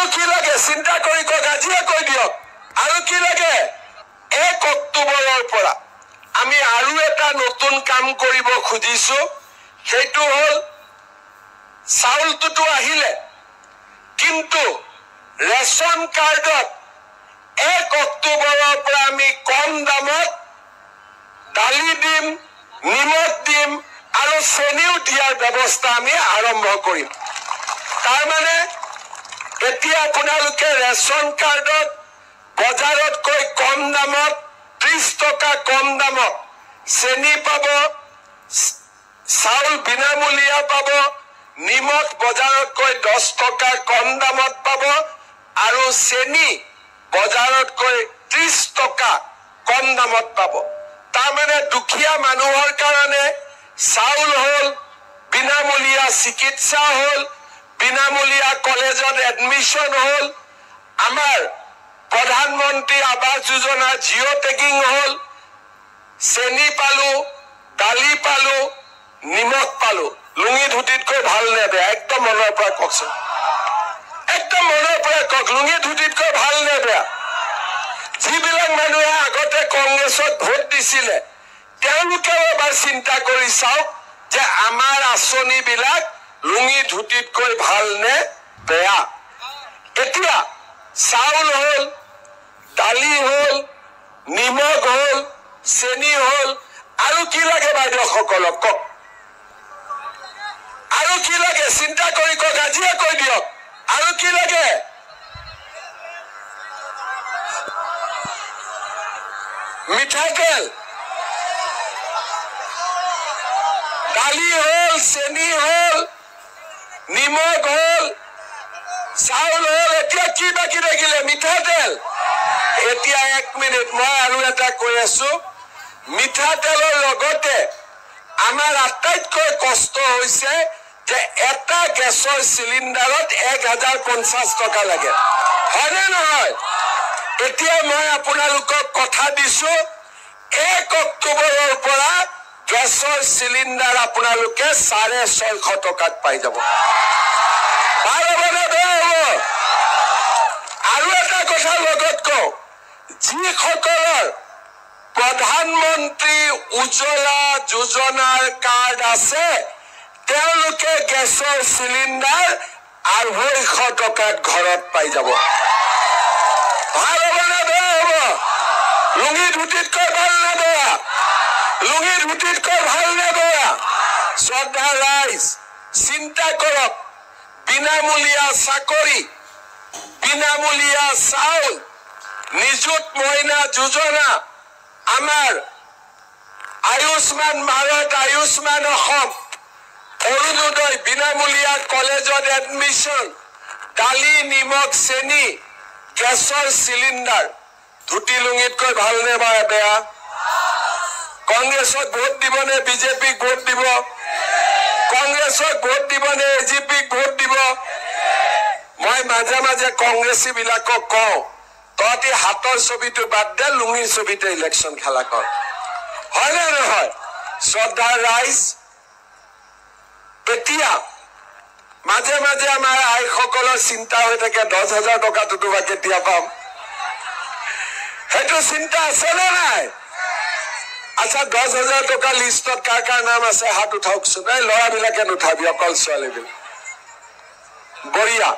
আৰু কি লাগে চিন্তা কৰি কওক, আজিয়ে কৈ দিয়ক আৰু কি লাগে। 1 অক্টোবৰৰ পৰা আমি আৰু এটা নতুন কাম কৰিব খুজিছো, সেইটো হল চাউলটোতো আহিলে, কিন্তু ৰেচন কাৰ্ডত 1 অক্টোবৰৰ পৰা আমি কম দামত দালি দিম, নিমখ দিম আৰু চেনিও দিয়াৰ ব্যৱস্থা আমি আৰম্ভ কৰিম। তাৰমানে এতিয়া আপোনালোকে ৰেচন কাৰ্ডত বজাৰতকৈ কম দামত 30 টকা কম দামত চেনি পাব, চাউল বিনামূলীয়া পাব, নিমখ বজাৰতকৈ 10 টকা কম দামত পাব আৰু চেনি বজাৰতকৈ 30 টকা কম দামত পাব। তাৰমানে দুখীয়া মানুহৰ কাৰণে চাউল হল, বিনামূলীয়া চিকিৎসা হল, বিনামূলীয়া কলেজত এডমিশন হল, আমাৰ প্ৰধানমন্ত্ৰী আৱাস যোজনা জিঅ' টেগিং হল, চেনি পালো, দালি পালো, নিমখ পালো। লুঙি ধুতিতকৈ ভাল নে বেয়া? একদম মনৰ পৰা কওকচোন, একদম মনৰ পৰা কওক, লুঙি ধুতিতকৈ ভাল নে বেয়া? যিবিলাক মানুহে আগতে কংগ্ৰেছত ভোট দিছিলে তেওঁলোকেও এবাৰ চিন্তা কৰি চাওক যে আমাৰ আঁচনিবিলাক লুঙি ধুতিতকৈ ভাল নে বেয়া। এতিয়া চাউল হল, দালি হল, নিমখ হল, চেনি হল, আৰু কি লাগে বাইদেউসকলক কওক, আৰু কি লাগে চিন্তা কৰি কওক, আজিয়ে কৈ দিয়ক আৰু কি লাগে। মিঠাতেল, দালি হল, চেনি হল, নিমখ হল, চাউল হল, এতিয়া কি বাকী থাকিলে? মিঠাতেল। এতিয়া 1 মিনিট মই আৰু এটা কৈ আছো, মিঠাতেলৰ লগতে আমাৰ আটাইতকৈ কষ্ট হৈছে যে এটা গেছৰ চিলিণ্ডাৰত 1050 টকা লাগে, হয়নে নহয়? এতিয়া মই আপোনালোকক কথা দিছো, 1 অক্টোবৰৰ পৰা গেছৰ চিলিণ্ডাৰ আপোনালোকে 650 টকাত পাই যাব। ভাল হ'ব নে বেয়া হ'ব? আৰু এটা কথা লগত কওঁ, যিসকলৰ প্ৰধানমন্ত্ৰী উজ্জ্বলা যোজনাৰ কাৰ্ড আছে তেওঁলোকে গেছৰ চিলিণ্ডাৰ 250 টকাত ঘৰত পাই যাব। ভাল হ'ব নে বেয়া হ'ব? লুঙি ধুতিতকৈ ভাল নে বেয়া? লুঙি ধুতিতকৈ ভাল নে বেয়া? শ্ৰদ্ধা ৰাইজ চিন্তা কৰক, বিনামূলীয়া চাকৰি, বিনামূলীয়া চাউল, নিযুত মইনা যোজনা, আমাৰ আয়ুষ্মান ভাৰত, আয়ুষ্মান অসম, অৰুণোদয়, বিনামূলীয়া কলেজত এডমিশন, দালি, নিমখ, চেনি, গেছৰ চিলিণ্ডাৰ, ধুতি লুঙিতকৈ ভাল নে বেয়া? কংগ্ৰেছক ভোট দিব নে বিজেপিক ভোট দিব? কংগ্ৰেছক ভোট দিব নে এজিপিক ভোট দিব? মই মাজে মাজে কংগ্ৰেছী বিলাকক কওঁ, তহঁতি হাতৰ ছবিটো বাদ দে, লুঙিৰ ছবিতে ইলেকশ্যন খেলা কৰ, হয় নে নহয়? শ্ৰদ্ধা ৰাইজ, এতিয়া মাজে মাজে আমাৰ আইসকলৰ চিন্তা হৈ থাকে 10,000 টকাটোতো বা কেতিয়া পাম, সেইটো চিন্তা আছে নে নাই? আচ্ছা 10,000 টকা লিষ্টত কাৰ কাৰ নাম আছে হাত উঠাওকচোন। এই ল'ৰাবিলাকে নুঠাবি, অকল ছোৱালীবিলাক। বঢ়িয়া।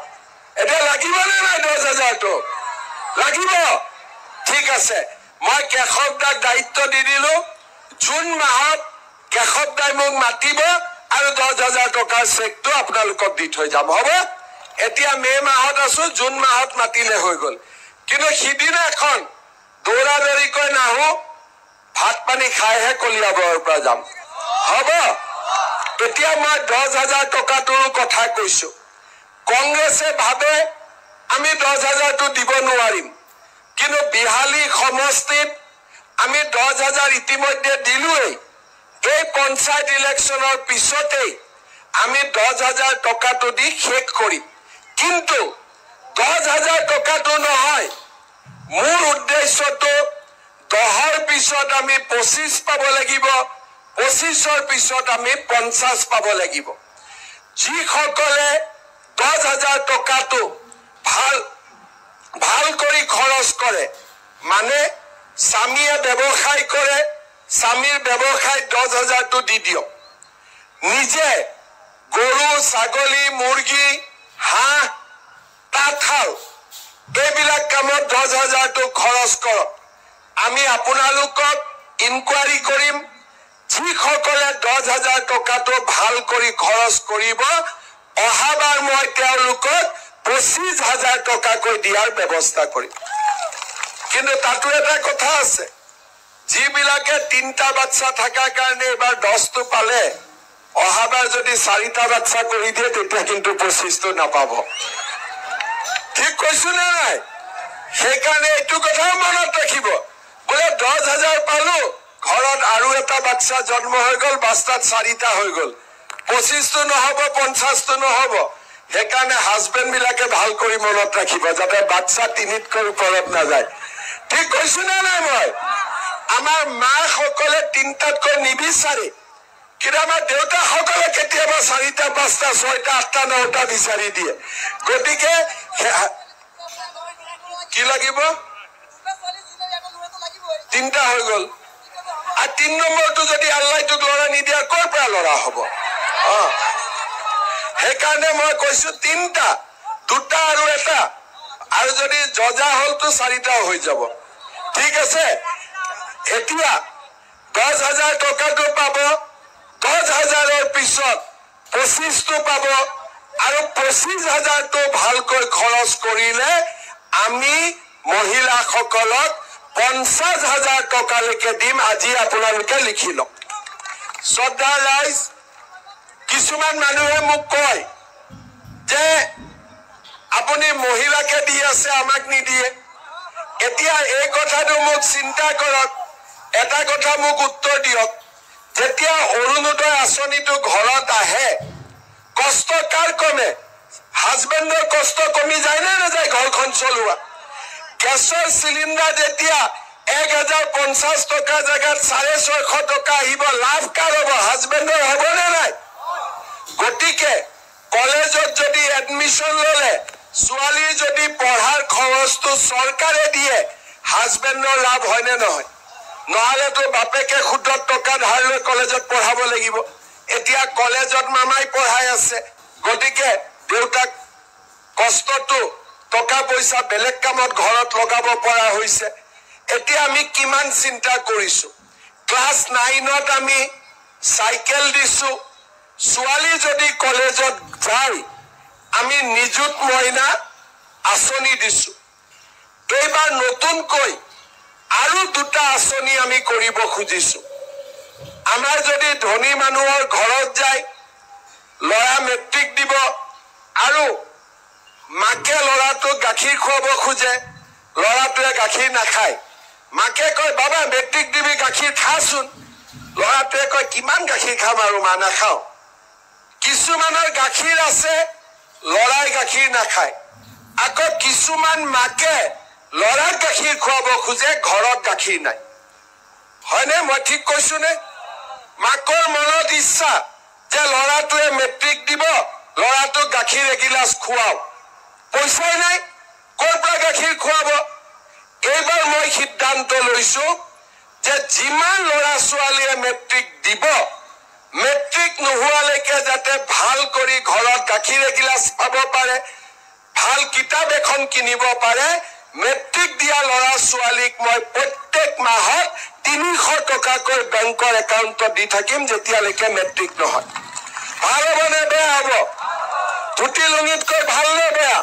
এতিয়া লাগিব নে নাই 10,000টো? লাগিব। ঠিক আছে, মই কেশৱদাক দায়িত্ব দি দিলো, জুন মাহত কেশৱদাই মোক মাতিব আৰু 10,000 টকাৰ চেকটো আপোনালোকক দি থৈ যাম, হ'ব? এতিয়া মে মাহত আছো, জুন মাহত মাতিলে হৈ গল। কিন্তু সিদিনাখন দৌৰা দৌৰিকৈ নাহো, ভাত পানী খাইহে কলিয়াবৰৰ পৰা যাম, হ'ব? এতিয়া মই 10,000 টকাটোৰ কথা কৈছো। কংগ্ৰেছে ভাবে আমি 10,000টো দিব নোৱাৰিম, কিন্তু বিহালী সমষ্টিত আমি 10,000 ইতিমধ্যে দিলোৱেই। এই পঞ্চায়ত ইলেকশ্যনৰ পিছতেই আমি 10,000 টকাটো দি শেষ কৰিম। কিন্তু 10,000 টকাটো নহয়, মোৰ উদ্দেশ্যটো 10ৰ পিছত আমি 25 পাব লাগিব, 25ৰ পিছত আমি 50 পাব লাগিব। যিসকলে 10,000 টকাটো ভাল কৰি খৰচ কৰে মানে স্বামীয়ে ব্যৱসায় কৰে স্বামীৰ ব্যৱসায় 10,000টো দি দিয়ক নিজে গৰু ছাগলী মুৰ্গী হাঁহ তাঁতশাল এইবিলাক কামত 10,000টো খৰচ কৰক আমি আপোনালোকক ইনকুৱাৰী কৰিম যিসকলে 10,000 টকাটো ভাল কৰি খৰচ কৰিব অহাবাৰ মই তেওঁলোকক 25,000 টকাকৈ দিয়াৰ ব্যৱস্থা কৰিম কিন্তু তাতো এটা কথা আছে যিবিলাকে 3টা বাচ্চা থাকাৰ কাৰণে এবাৰ 10টো পালে অহাবাৰ যদি 4টা বাচ্চা কৰি দিয়ে তেতিয়া কিন্তু 25টো নাপাব ঠিক কৈছো নে নাই সেইকাৰণে এইটো কথা মনত ৰাখিব বোলে 10,000 পালো ঘৰত আৰু এটা বাচ্চা জন্ম হৈ গল 5টাত 4টা হৈ গল 25টো নহব 50টো নহব সেইকাৰণে হাজবেণ্ড বিলাকে ভাল কৰি মনত ৰাখিব যাতে বাচ্চা 3তকৈ ওপৰত নাযায় ঠিক কৈছো নে নাই মই আমাৰ মাসকলে 3টাতকৈ নিবিচাৰে কিন্তু আমাৰ দেউতাসকলে কেতিয়াবা 4টা 5টা 6টা 8টা 9টা বিচাৰি দিয়ে গতিকে কি লাগিব 3টা হৈ গল আৰু 3 নম্বৰটো যদি আল্লাহটোক লৰা নিদিয়া কৰ পৰা লৰা হ'ব সেইকাৰণে মই কৈছো 3টা 2টা আৰু এটা আৰু যদি জজা হলতো 4টা হৈ যাব ঠিক আছে এতিয়া 10,000 টকাটো পাব 10,000ৰ পিছত 25টো পাব আৰু 25,000টো ভালকৈ খৰচ কৰিলে আমি মহিলাসকলক 50,000 টকালৈকে দিম আজি আপোনালোকে লিখি লওক শ্ৰদ্ধা ৰাইজ কিছুমান মানুহে মোক কয় যে আপুনি মহিলাকে দি আছে আমাক নিদিয়ে এতিয়া এই কথাটো মোক চিন্তা কৰক এটা কথা মোক উত্তৰ দিয়ক যেতিয়া অৰুণোদয় আঁচনিটো ঘৰত আহে কষ্ট কাৰ কমে হাজবেণ্ডৰ কষ্ট কমি যায় নে নাযায় ঘৰখন চলোৱা গেছৰ চিলিণ্ডাৰ যেতিয়া 1,050 টকা জাগাত 650 টকা আহিব লাভ কাৰ হ'ব হাজবেণ্ডৰ হ'ব নে নাই গতিকে কলেজত যদি এডমিশন ললে ছোৱালীৰ যদি পঢ়াৰ খৰচটো চৰকাৰে দিয়ে হাজবেণ্ডৰ লাভ হয় নে নহয় নহলেতো বাপেকে 70 টকা ধাৰ লৈ কলেজত পঢ়াব লাগিব এতিয়া কলেজত মামাই পঢ়াই আছে গতিকে দেউতাক কষ্টটো টকা পইচা বেলেগ কামত ঘৰত লগাব পৰা হৈছে এতিয়া আমি কিমান চিন্তা কৰিছো ক্লাছ 9ত আমি সাইকেল দিছো ছোৱালী যদি কলেজত যায় আমি নিযুত মইনা আঁচনি দিছো এইবাৰ নতুনকৈ আৰু 2টা আঁচনি আমি কৰিব খুজিছো আমাৰ যদি ধনী মানুহৰ ঘৰত যায় লৰা মেট্ৰিক দিব আৰু মাকে লৰাটোক গাখীৰ খুৱাব খোজে লৰাটোৱে গাখীৰ নাখায় মাকে কয় বাবা মেট্ৰিক দিবি গাখীৰ খাচোন লৰাটোৱে কয় কিমান গাখীৰ খাম আৰু মা নাখাও কিছুমানৰ গাখীৰ আছে লৰাই গাখীৰ নাখায় আকৌ কিছুমান মাকে লৰাক গাখীৰ খুৱাব খোজে ঘৰত গাখীৰ নাই হয়নে মই ঠিক কৈছো নে মাকৰ মনত ইচ্ছা যে লৰাটোৱে মেট্ৰিক দিব লৰাটোক গাখীৰ এগিলাচ খুৱাও পইচাই নাই কৰ পৰা গাখীৰ খুৱাব এইবাৰ মই সিদ্ধান্ত লৈছো যে যিমান লৰা ছোৱালীয়ে মেট্ৰিক দিব মেট্ৰিক নোহোৱালৈকে যাতে ভাল কৰি ঘৰত গাখীৰ এগিলাচ পাব পাৰে ভাল কিতাপ এখন কিনিব পাৰে মেট্ৰিক দিয়া লৰা ছোৱালীক মই প্ৰত্যেক মাহত 300 টকাকৈ বেংকৰ একাউণ্টত দি থাকিম যেতিয়ালৈকে মেট্ৰিক নহয় ভাল হ'ব নে বেয়া হ'ব ধুতি লুঙিতকৈ ভাল নে বেয়া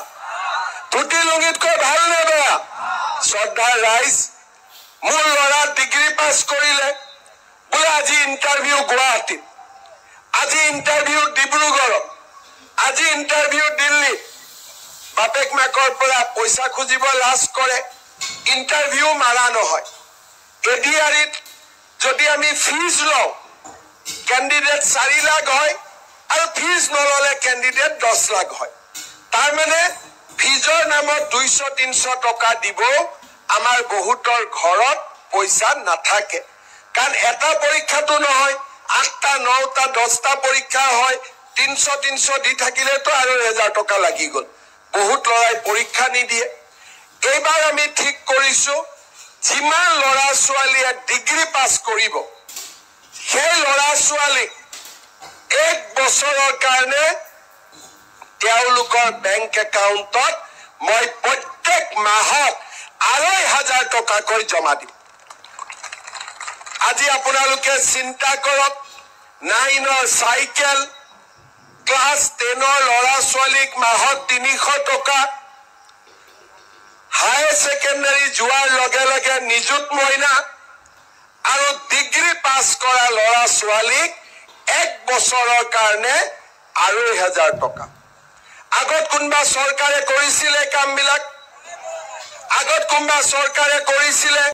ধুতি লুঙিতকৈ ভাল নে বেয়া শ্ৰদ্ধাৰ ৰাইজ মোৰ লৰা ডিগ্ৰী পাছ কৰিলে বোলে আজি ইণ্টাৰভিউ গুৱাহাটীত আজি ইণ্টাৰভিউ ডিব্ৰুগড়ত আজি ইণ্টাৰভিউ দিল্লী বাপেক মাকৰ পৰা পইচা খুজিব লাজ কৰে ইণ্টাৰভিউ মাৰা নহয় এডিআৰিত যদি আমি ফিজ লওঁ কেণ্ডিডেট 4 লাখ হয় আৰু ফিজ নললে কেণ্ডিডেট 10 লাখ হয় তাৰ মানে ফিজৰ নামত 200-300 টকা দিব আমাৰ বহুতৰ ঘৰত পইচা নাথাকে কাৰণ এটা পৰীক্ষাটো নহয় 8টা 9টা 10টা পৰীক্ষা হয় 300 দি থাকিলেতো আৰু 1000 টকা লাগি গল বহুত লৰাই পৰীক্ষা নিদিয়ে এইবাৰ আমি ঠিক কৰিছো যিমান লৰা ছোৱালীয়ে ডিগ্ৰী পাছ কৰিব সেই লৰা ছোৱালীক 1 বছৰৰ কাৰণে তেওঁলোকৰ বেংক একাউণ্টত মই প্ৰত্যেক মাহত ২৫০০ টকাকৈ জমা দিম আজি আপোনালোকে চিন্তা কৰক 9ৰ চাইকেল ক্লাছ 10ৰ লৰা ছোৱালীক মাহত ৩০০ টকা হায়াৰ ছেকেণ্ডাৰী যোৱাৰ লগে লগে নিযুত মইনা আৰু ডিগ্ৰী পাছ কৰা লৰা ছোৱালীক 1 বছৰৰ কাৰণে ২৫০০ টকা আগত কোনবা চৰকাৰে কৰিছিলে কামবিলাক আগত কোনবা চৰকাৰে কৰিছিলে